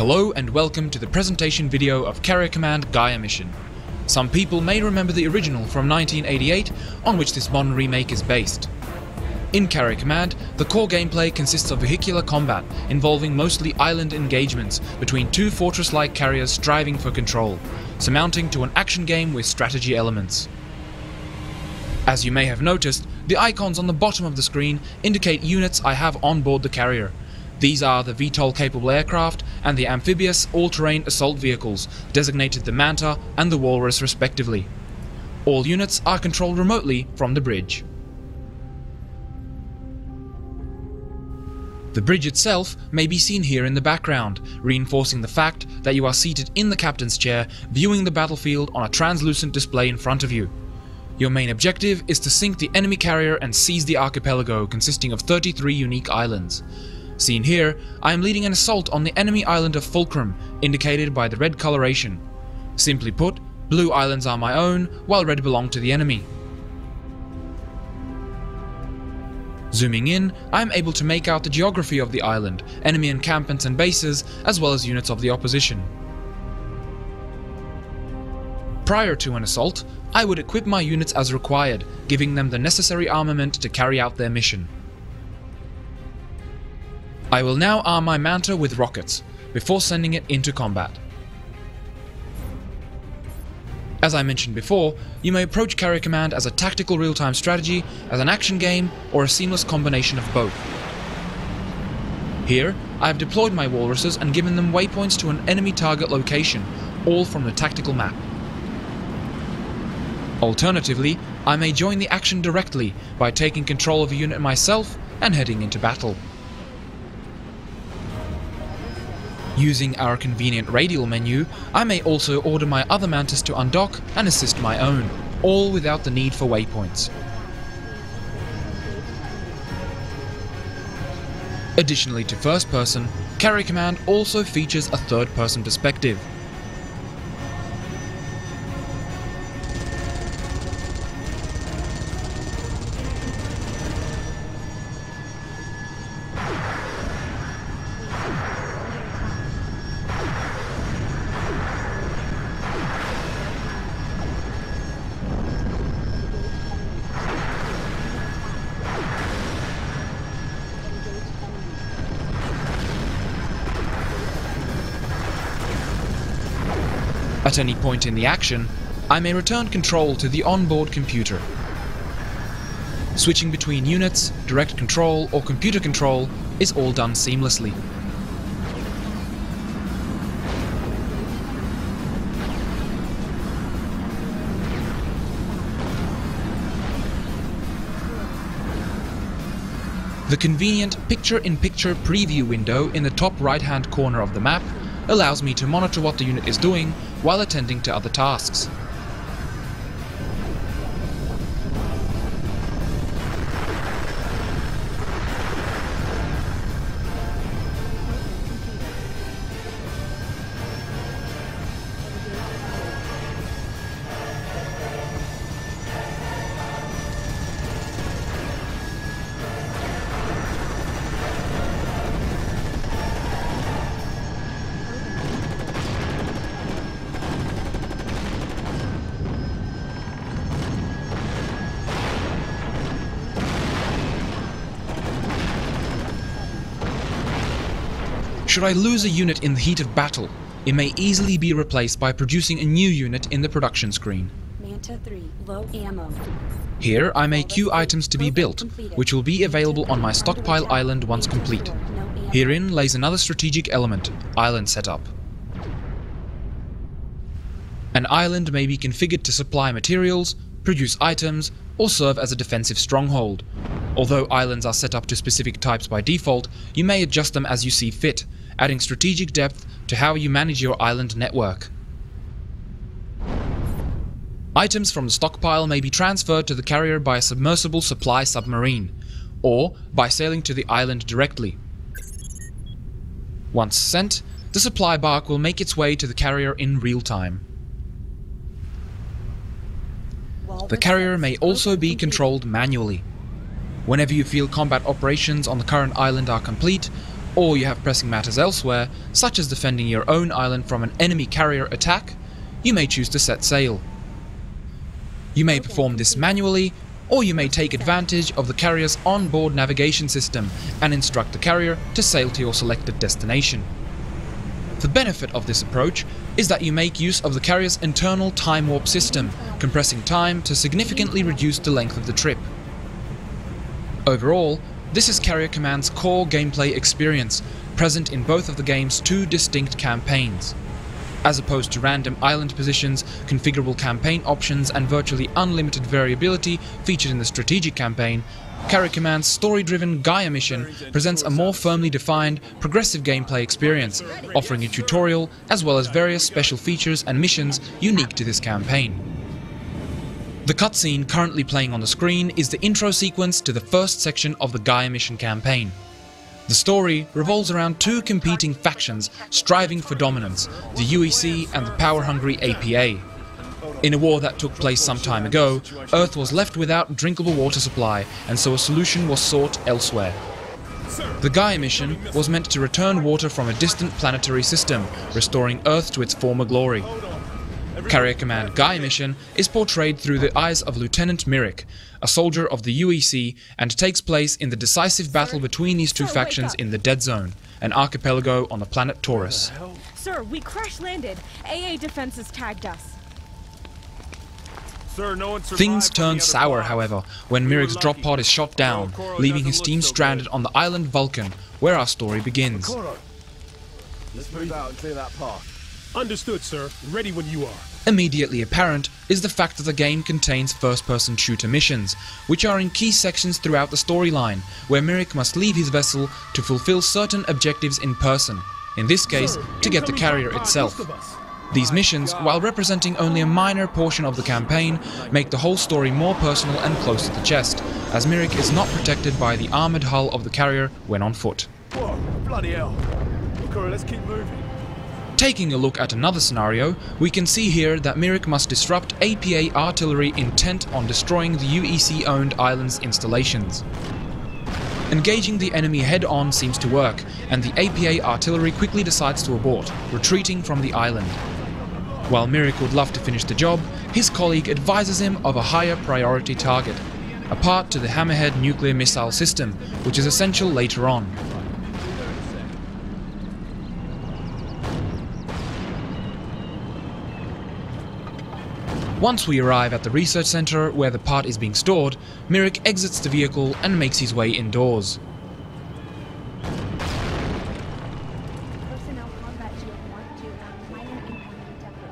Hello and welcome to the presentation video of Carrier Command Gaea mission. Some people may remember the original from 1988, on which this modern remake is based. In Carrier Command, the core gameplay consists of vehicular combat, involving mostly island engagements between two fortress-like carriers striving for control, surmounting to an action game with strategy elements. As you may have noticed, the icons on the bottom of the screen indicate units I have on board the carrier. These are the VTOL-capable aircraft and the amphibious all-terrain assault vehicles, designated the Manta and the Walrus respectively. All units are controlled remotely from the bridge. The bridge itself may be seen here in the background, reinforcing the fact that you are seated in the captain's chair, viewing the battlefield on a translucent display in front of you. Your main objective is to sink the enemy carrier and seize the archipelago, consisting of 33 unique islands. Seen here, I am leading an assault on the enemy island of Fulcrum, indicated by the red coloration. Simply put, blue islands are my own, while red belong to the enemy. Zooming in, I am able to make out the geography of the island, enemy encampments and bases, as well as units of the opposition. Prior to an assault, I would equip my units as required, giving them the necessary armament to carry out their mission. I will now arm my Manta with rockets, before sending it into combat. As I mentioned before, you may approach Carrier Command as a tactical real-time strategy, as an action game, or a seamless combination of both. Here, I have deployed my walruses and given them waypoints to an enemy target location, all from the tactical map. Alternatively, I may join the action directly by taking control of a unit myself and heading into battle. Using our convenient radial menu, I may also order my other Mantas to undock and assist my own, all without the need for waypoints. Additionally to first person, Carrier Command also features a third person perspective. At any point in the action, I may return control to the onboard computer. Switching between units, direct control, or computer control is all done seamlessly. The convenient picture-in-picture preview window in the top right-hand corner of the map allows me to monitor what the unit is doing while attending to other tasks. Should I lose a unit in the heat of battle, it may easily be replaced by producing a new unit in the production screen. Manta 3, low ammo. Here I may queue items to be built, which will be available on my stockpile island once complete. Herein lays another strategic element, island setup. An island may be configured to supply materials, produce items, or serve as a defensive stronghold. Although islands are set up to specific types by default, you may adjust them as you see fit, adding strategic depth to how you manage your island network. Items from the stockpile may be transferred to the carrier by a submersible supply submarine, or by sailing to the island directly. Once sent, the supply bark will make its way to the carrier in real time. The carrier may also be controlled manually. Whenever you feel combat operations on the current island are complete, or you have pressing matters elsewhere, such as defending your own island from an enemy carrier attack, you may choose to set sail. You may perform this manually, or you may take advantage of the carrier's onboard navigation system and instruct the carrier to sail to your selected destination. The benefit of this approach is that you make use of the carrier's internal time warp system, compressing time to significantly reduce the length of the trip. Overall, this is Carrier Command's core gameplay experience, present in both of the game's two distinct campaigns. As opposed to random island positions, configurable campaign options and virtually unlimited variability featured in the strategic campaign, Carrier Command's story-driven Gaea mission presents a more firmly defined, progressive gameplay experience, offering a tutorial as well as various special features and missions unique to this campaign. The cutscene currently playing on the screen is the intro sequence to the first section of the Gaea mission campaign. The story revolves around two competing factions striving for dominance, the UEC and the power-hungry APA. In a war that took place some time ago, Earth was left without drinkable water supply, and so a solution was sought elsewhere. The Gaea mission was meant to return water from a distant planetary system, restoring Earth to its former glory. Carrier Command Gaea mission is portrayed through the eyes of Lieutenant Mirik, a soldier of the UEC, and takes place in the decisive battle between these two factions in the Dead Zone, an archipelago on the planet Taurus. Sir, we crash-landed. AA defenses tagged us. Sir, no one Things turn sour, however, when Mirik's drop pod is shot down, leaving his team stranded on the island Vulcan, where our story begins. Let's move out and clear that path. Understood, sir. Ready when you are. Immediately apparent is the fact that the game contains first-person shooter missions, which are in key sections throughout the storyline, where Mirik must leave his vessel to fulfill certain objectives in person, in this case, to get the carrier itself. These missions, while representing only a minor portion of the campaign, make the whole story more personal and close to the chest, as Mirik is not protected by the armoured hull of the carrier when on foot. Whoa, bloody hell. Okura, let's keep moving. Taking a look at another scenario, we can see here that Mirik must disrupt APA artillery intent on destroying the UEC-owned island's installations. Engaging the enemy head-on seems to work, and the APA artillery quickly decides to abort, retreating from the island. While Mirik would love to finish the job, his colleague advises him of a higher priority target, a part to the Hammerhead nuclear missile system, which is essential later on. Once we arrive at the research center where the part is being stored, Mirik exits the vehicle and makes his way indoors. Personnel combat shield Mark II minor incoming detected.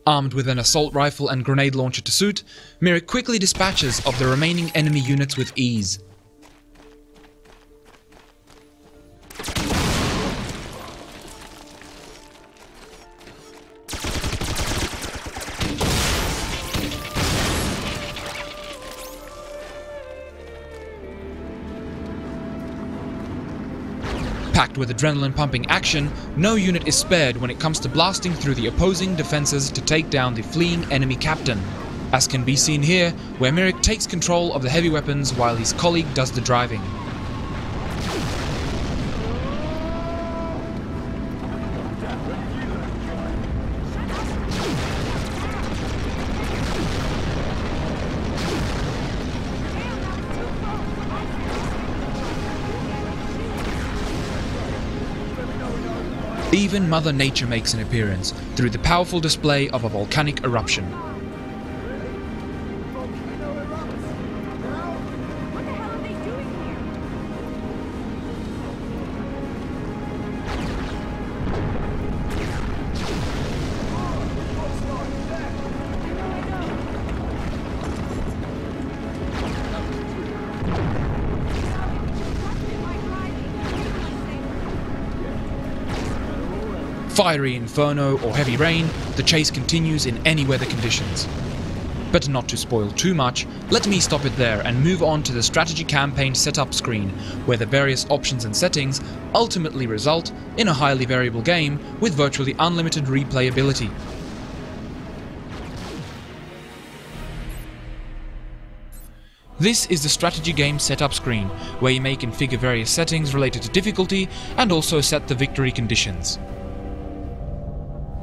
Armed with an assault rifle and grenade launcher to suit, Mirik quickly dispatches of the remaining enemy units with ease. Packed with adrenaline-pumping action, no unit is spared when it comes to blasting through the opposing defenses to take down the fleeing enemy captain, as can be seen here, where Mirik takes control of the heavy weapons while his colleague does the driving. Even Mother Nature makes an appearance through the powerful display of a volcanic eruption. What the hell are they doing Fiery inferno or heavy rain, the chase continues in any weather conditions. But not to spoil too much, let me stop it there and move on to the strategy campaign setup screen, where the various options and settings ultimately result in a highly variable game with virtually unlimited replayability. This is the strategy game setup screen, where you may configure various settings related to difficulty and also set the victory conditions.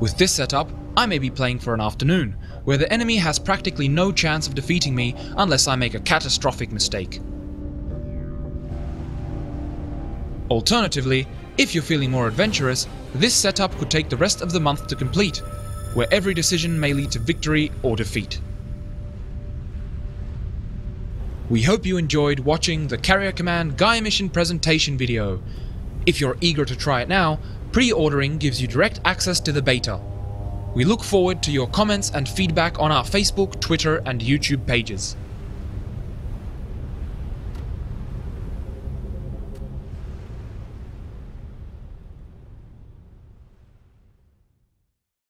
With this setup, I may be playing for an afternoon, where the enemy has practically no chance of defeating me unless I make a catastrophic mistake. Alternatively, if you're feeling more adventurous, this setup could take the rest of the month to complete, where every decision may lead to victory or defeat. We hope you enjoyed watching the Carrier Command Gaea mission presentation video. If you're eager to try it now, pre-ordering gives you direct access to the beta. We look forward to your comments and feedback on our Facebook, Twitter and YouTube pages.